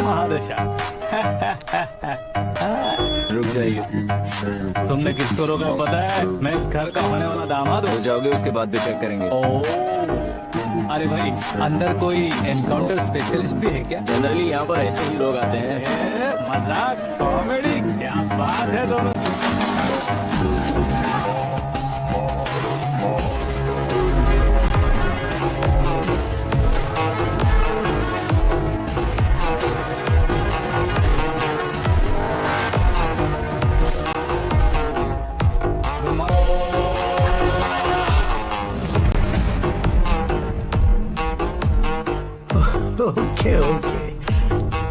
महादशा। रुक जाइए। तुमने किसको रोका पता है? मैं इस घर का होने वाला दामाद हो हूँ। जाओगे उसके बाद भी चेक करेंगे। अरे भाई, अंदर कोई एनकाउंटर स्पेशलिस्ट भी है क्या? जनरली यहाँ पर ऐसे ही लोग आते हैं। मजाक, कॉमेडी, क्या बात है दोनों। ओके ओके,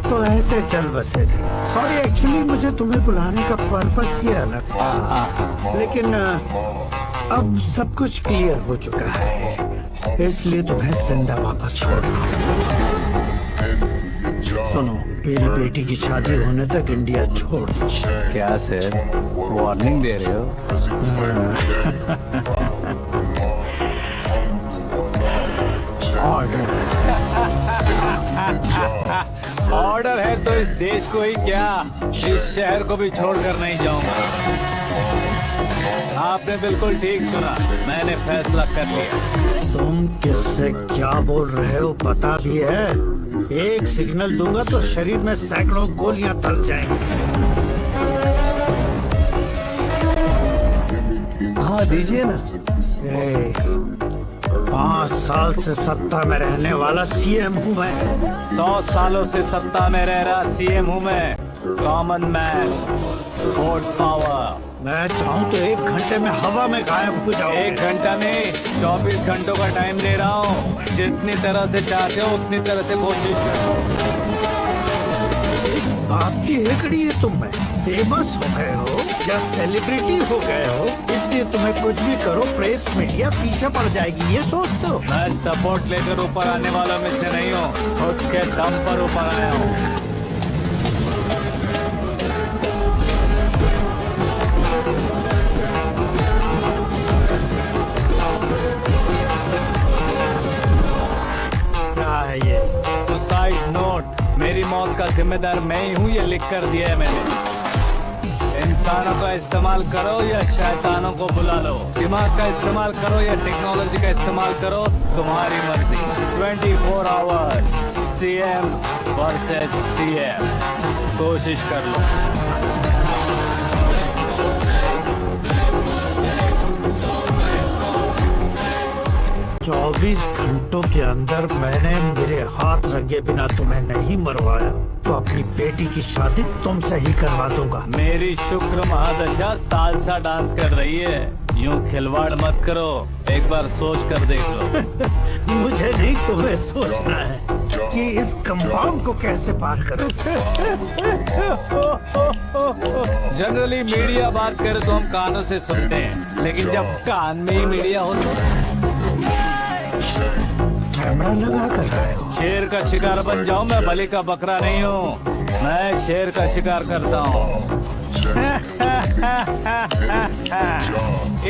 तो ऐसे चल बसे थे। सॉरी, एक्चुअली मुझे तुम्हें बुलाने का पर्पस ही अलग था, लेकिन अब सब कुछ क्लियर हो चुका है, इसलिए तुम्हें जिंदा वापस छोड़ रहा हूं। सुनो, मेरी बेटी की शादी होने तक इंडिया छोड़ दो। क्या सर, वार्निंग दे रहे हो? ऑर्डर ऑर्डर है तो इस देश को ही क्या, इस शहर को भी छोड़कर नहीं जाऊंगा। आपने बिल्कुल ठीक सुना, मैंने फैसला कर लिया। तुम किससे क्या बोल रहे हो पता भी है? एक सिग्नल दूंगा तो शरीर में सैकड़ों गोलियां धस जाएंगी। हाँ दीजिए ना। 5 साल से सत्ता में रहने वाला सीएम हूँ मैं। 100 सालों से सत्ता में रह रहा सीएम हूँ मैं। Common man, vote power. मैं चाहूँ तो 1 घंटे में हवा में गायब हो जाओ। 1 घंटा नहीं, 24 घंटों का टाइम दे रहा हूँ। जितनी तरह से चाहते हो उतनी तरह से कोशिश करो। इस बात की हेकड़ी है तुम में। फेमस हो गए हो या सेलिब्रिटी हो गए हो, इसलिए तुम्हें कुछ भी करो प्रेस मीडिया पीछे पड़ जाएगी, ये सोचते हो? मैं सपोर्ट लेकर ऊपर आने वालों में से नहीं हूँ, खुद के दम पर ऊपर आया हूँ। क्या है ये? Suicide note. मेरी मौत का जिम्मेदार मैं ही हूँ, ये लिख कर दिया है मैंने। इंसानों का इस्तेमाल करो या शैतानों को बुला लो, दिमाग का इस्तेमाल करो या टेक्नोलॉजी का इस्तेमाल करो, तुम्हारी मर्जी। 24 आवर्स सीएम वर्सेस सीएम, कोशिश कर लो। 24 घंटों के अंदर मैंने मेरे हाथ रंगे बिना तुम्हें नहीं मरवाया तो अपनी बेटी की शादी तुमसे ही करवा दूंगा। मेरी शुक्र महादशा सालसा डांस कर रही है, यूं खिलवाड़ मत करो, एक बार सोच कर देख लो। मुझे नहीं, तुम्हें सोचना है कि इस कंपाउंड को कैसे पार करो। जनरली मीडिया बात करे तो हम कानों से सुनते हैं, लेकिन जब कान में ही मीडिया हो तो कैमरा लगा कर रहे हो। शेर का शिकार बन जाऊं, मैं बलि का बकरा नहीं हूँ, मैं शेर का शिकार करता हूँ।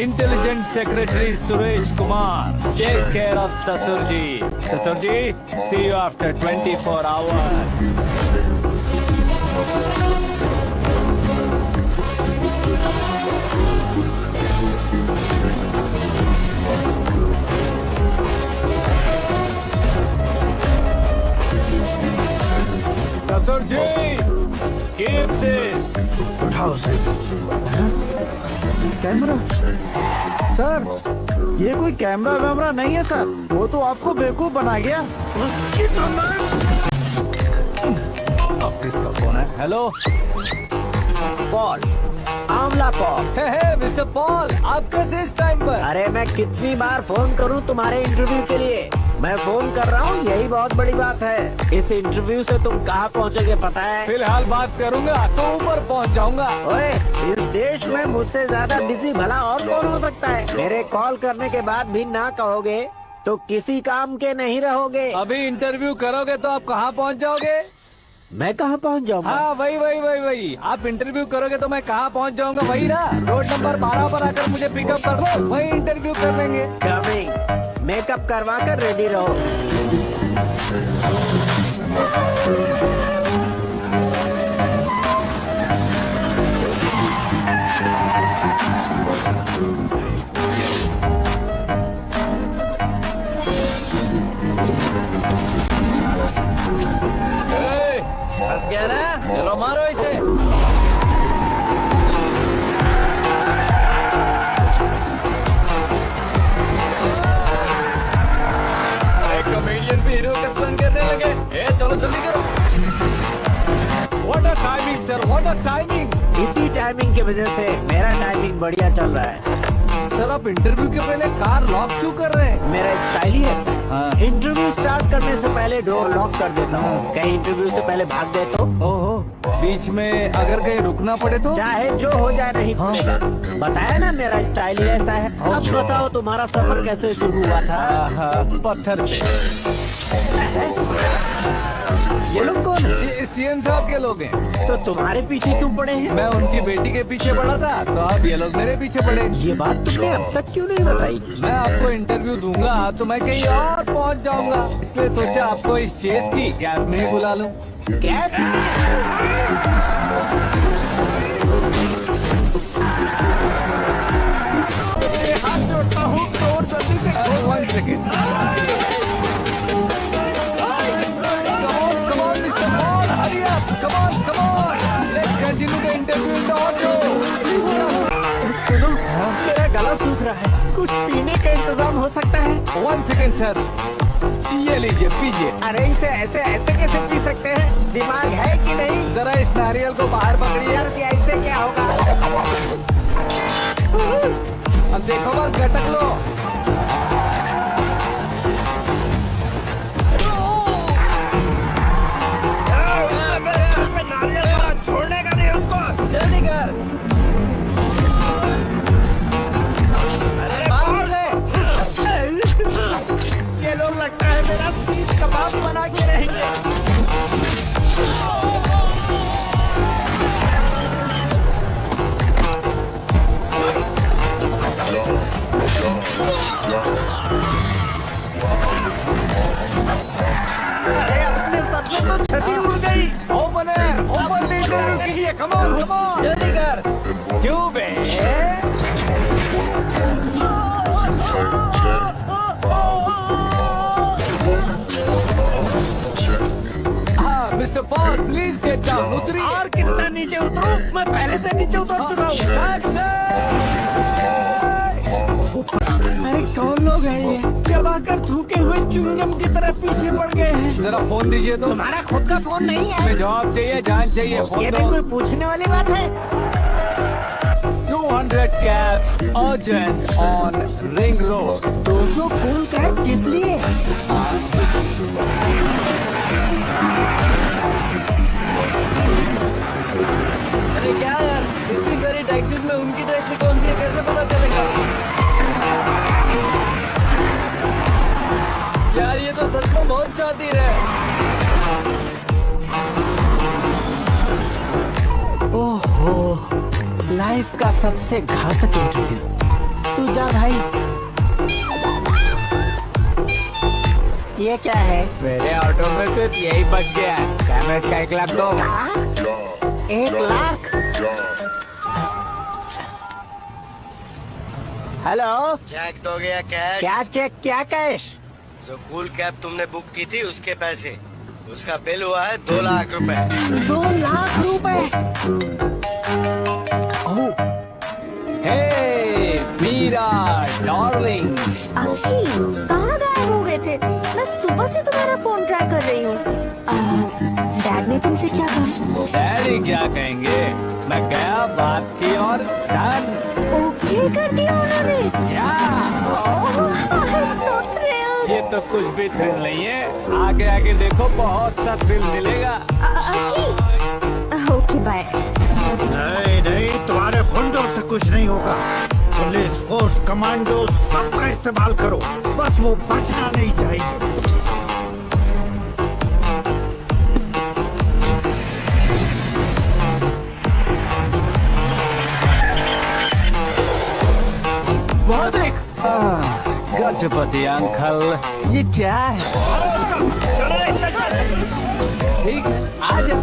Intelligent secretary Suresh Kumar, take care of ससुर जी। ससुर जी, सी यू आफ्टर 24 आवर्स। ससुर जी, keep this। उठाओ उसे। कैमरा? सर, ये कोई कैमरा वैमरा नहीं है सर, वो तो आपको बेवकूफ बना गया। उसकी तो अब किसका फोन है? हेलो पॉल, आमला पॉल। हे मिस्टर पॉल, आप कैसे इस टाइम पर? अरे मैं कितनी बार फोन करूं तुम्हारे इंटरव्यू के लिए? मैं फोन कर रहा हूं, यही बहुत बड़ी बात है। इस इंटरव्यू से तुम कहाँ पहुँचोगे पता है? फिलहाल बात करूंगा तो ऊपर पहुंच जाऊंगा। ओए, इस देश में मुझसे ज्यादा बिजी भला और कौन हो सकता है? मेरे कॉल करने के बाद भी ना कहोगे तो किसी काम के नहीं रहोगे। अभी इंटरव्यू करोगे तो आप कहाँ पहुंच जाओगे? मैं कहाँ पहुँच जाऊंगा? हाँ वही। आप इंटरव्यू करोगे तो मैं कहाँ पहुंच जाऊंगा? वही ना, रोड नंबर 12 पर आकर मुझे पिकअप कर लो, वही इंटरव्यू कर लेंगे। कमिंग। मेकअप करवा कर रेडी रहो। The timing. इसी टाइमिंग की वजह से मेरा टाइमिंग बढ़िया चल रहा है। सर आप इंटरव्यू के पहले कार लॉक क्यों कर रहे हैं? मेरा स्टाइल ही ऐसा है। हाँ। इंटरव्यू स्टार्ट करने से पहले डोर लॉक कर देता हूँ। कहीं इंटरव्यू से पहले भाग गए तो ओहो, बीच में अगर कहीं रुकना पड़े तो? चाहे जो हो जाए नहीं खुलेगा। बताया ना मेरा स्टाइल ही ऐसा है। अब बताओ तुम्हारा सफर कैसे शुरू हुआ था? पत्थर से। ये लोग कौन है? ये सीएम साहब के लोग हैं। तो तुम्हारे पीछे क्यों पड़े हैं? मैं उनकी बेटी के पीछे पड़ा था, तो अब ये लोग मेरे पीछे पड़े। ये बात तुमने अब तक क्यों नहीं बताई? मैं आपको इंटरव्यू दूंगा तो मैं कहीं और पहुंच जाऊंगा, इसलिए सोचा आपको इस चेस की कैब में ही बुला लूं। क्या? हाथ जोड़ता हूँ, डोर जल्दी से खोल। 1 सेकेंड। सुनो, मेरा गला सूख रहा है। कुछ पीने का इंतजाम हो सकता है? 1 सेकेंड सर, ये लीजिए पीजिए। अरे इसे ऐसे ऐसे कैसे पी सकते हैं? दिमाग है कि नहीं? जरा इस नारियल को बाहर पकड़िए। यार कि ऐसे क्या होगा? अब देखो बस गटक लो। छोड़ने का नहीं उसको। जल्दी कर। अरे बाहर से। ये लोग लगता है मेरा सीख कबाब बना के रहेंगे। अरे अपने सबसे तो छठी उड़ गई। ओपन इंटरव्यू के लिए कम ऑन जल्दी कर। क्यों बे? हाँ mister Paul please get down. उतरिए। और कितना नीचे उतरूं? मैं पहले से नीचे उतर चुका हूँ। अरे कौन लोग हैं ये? चबाकर थूके हुए च्युइंगम की तरह पीछे पड़ गए हैं। जरा फोन दीजिए तो। तुम्हारा खुद का फोन नहीं है? हमें जवाब चाहिए, जान चाहिए। फोन ये दो। भी कोई पूछने वाली बात है? 200 cabs urgent on Ring Road. 200 cool cab किस लिए? अरे क्या यार, इतनी सारी टैक्सीज में उनकी टैक्सी कौन सी है कैसे पता चलेगा? यार ये तो सच में बहुत शातिर है। ओहो, लाइफ का सबसे घातक इंटरव्यू। तू जा भाई। ये क्या है? मेरे ऑटो में सिर्फ यही बच गया है। डैमेज का 1 लाख दो। 1 लाख? हेलो, चेक तो गया कैश। क्या चेक क्या कैश? जो कूल कैब तुमने बुक की थी उसके पैसे, उसका बिल हुआ है 2 लाख रुपए। 2 लाख रुपए? ओह, हे मीरा डार्लिंग। अंकी कहाँ गायब हो गए थे? मैं सुबह से तुम्हारा फोन ट्राई कर रही हूँ। डैड ने तुमसे क्या कहा? डैडी क्या कहेंगे? मैं गया, बात की और डन। ओके कर दिया उन्होंने। So thrilled। ये तो कुछ भी थ्रिल नहीं है। आगे आगे देखो, बहुत सा थ्रिल मिलेगा। अंकी ओके बाय। नहीं नहीं, तुम्हारे गुंडों से कुछ नहीं होगा। पुलिस फोर्स, कमांडो सबका इस्तेमाल करो, बस वो बचना नहीं चाहिए। वो देख, गजपति अंकल, ये क्या है? ठीक, आजा।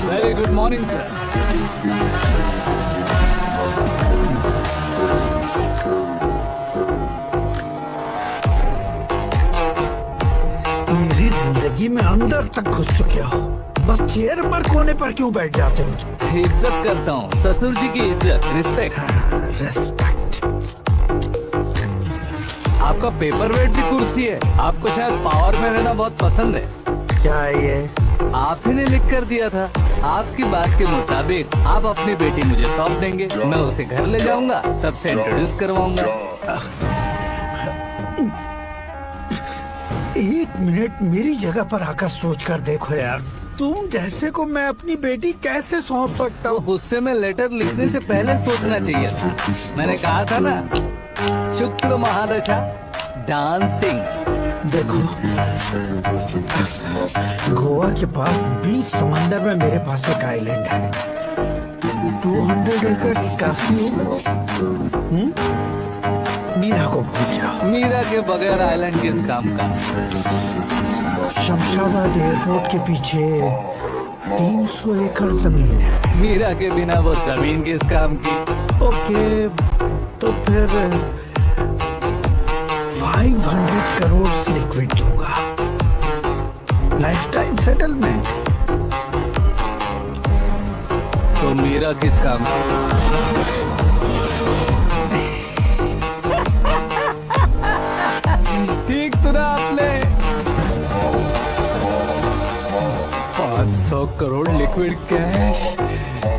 Very good morning sir. मेरी जिंदगी में अंदर तक घुस चुके हो, बस चेयर पर कोने पर क्यों बैठ जाते हो? इज्जत करता हूँ, ससुर जी की इज्जत, रिस्पेक्ट। रेस्पेक्ट। आपका पेपर वेट भी कुर्सी है। आपको शायद पावर में रहना बहुत पसंद है। क्या है ये? आप ही ने लिख कर दिया था। आपकी बात के मुताबिक आप अपनी बेटी मुझे सौंप देंगे, मैं उसे घर ले जाऊंगा, सबसे इंट्रोड्यूस करवाऊंगा। एक मिनट मेरी जगह पर आकर सोच कर देखो यार, तुम जैसे को मैं अपनी बेटी कैसे सौंप सकता तो हूँ? गुस्से में लेटर लिखने से पहले सोचना चाहिए था। मैंने कहा था ना, शुक्र महादशा डांसिंग। देखो, गोवा के पास बीच समंदर में मेरे पास एक आइलैंड है। 200 एकर्स काफी होगा। मीरा को भूल जाओ। मीरा के बगैर आइलैंड किस काम का? शमशाबाद एयरपोर्ट के पीछे 300 एकड़ जमीन है। मीरा के बिना वो जमीन किस काम की? ओके, तो फिर 500 करोड़ लिक्विड दूंगा, लाइफ टाइम सेटलमेंट। तो मीरा किस काम की? ठीक सुना आपने। 500 करोड़ लिक्विड कैश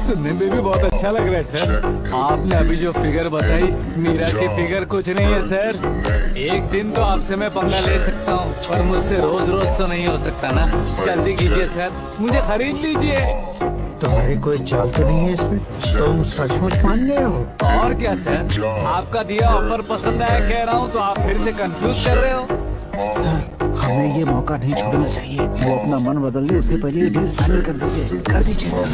सुनने में भी बहुत अच्छा लग रहा है सर। आपने अभी जो फिगर बताई, मीरा की फिगर कुछ नहीं है सर। एक दिन तो आपसे मैं पंगा ले सकता हूँ, पर मुझसे रोज रोज तो नहीं हो सकता ना। जल्दी कीजिए सर, मुझे खरीद लीजिए। तुम्हारी कोई चाल तो नहीं है इसमें? तुम सचमुच मान गए हो? और क्या सर, आपका दिया ऑफर पसंद आया कह रहा हूँ, तो आप फिर से कंफ्यूज कर रहे हो। सर, हमें ये मौका नहीं छोड़ना चाहिए। वो अपना मन बदल ले, उससे पहले ये डील फाइनल कर दीजिए। कर दीजिए सर।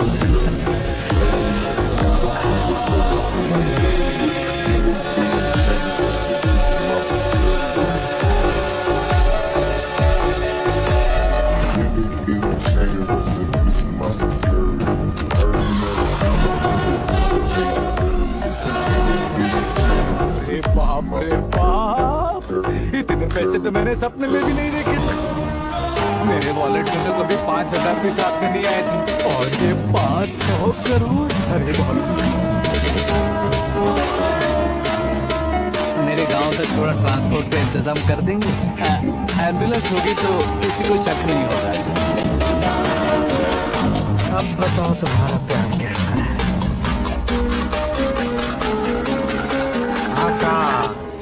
अरे बाप रे बाप, इतने पैसे तो मैंने सपने में भी नहीं देखे थे। मेरे वॉलेट में तो कभी 5,000 भी साथ में नहीं आए थे, और ये 500 करोड़। अरे बाप, मेरे गांव तक थोड़ा ट्रांसपोर्ट का इंतजाम कर देंगे? एम्बुलेंस होगी तो किसी को शक नहीं होगा। अब बताओ तुम्हारा प्लान कैसा है?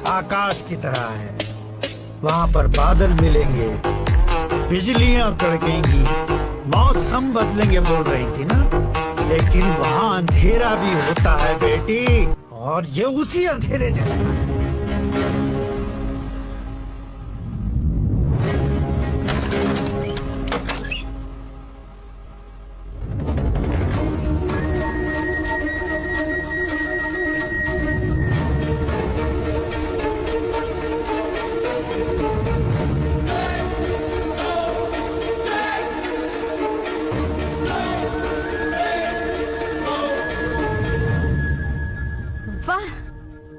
आकाश की तरह है, वहाँ पर बादल मिलेंगे, बिजलियां कड़केंगी, मौसम बदलेंगे बोल रही थी ना, लेकिन वहाँ अंधेरा भी होता है बेटी, और ये उसी अंधेरे जैसा।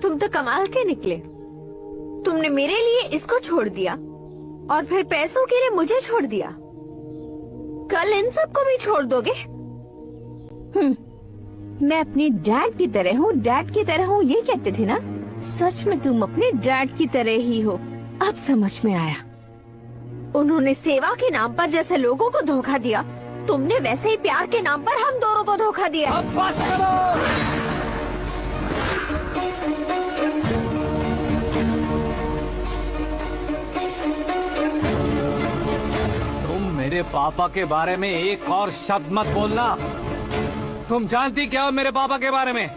तुम तो कमाल के निकले। तुमने मेरे लिए इसको छोड़ दिया और फिर पैसों के लिए मुझे छोड़ दिया। कल इन सबको भी छोड़ दोगे? मैं अपनी डैड की तरह हूँ, डैड की तरह हूँ, ये कहते थे ना। सच में तुम अपने डैड की तरह ही हो। अब समझ में आया। उन्होंने सेवा के नाम पर जैसे लोगों को धोखा दिया, तुमने वैसे ही प्यार के नाम पर हम दोनों को धोखा दिया। अब बस करो। मेरे पापा के बारे में एक और शब्द मत बोलना। तुम जानती क्या हो मेरे पापा के बारे में?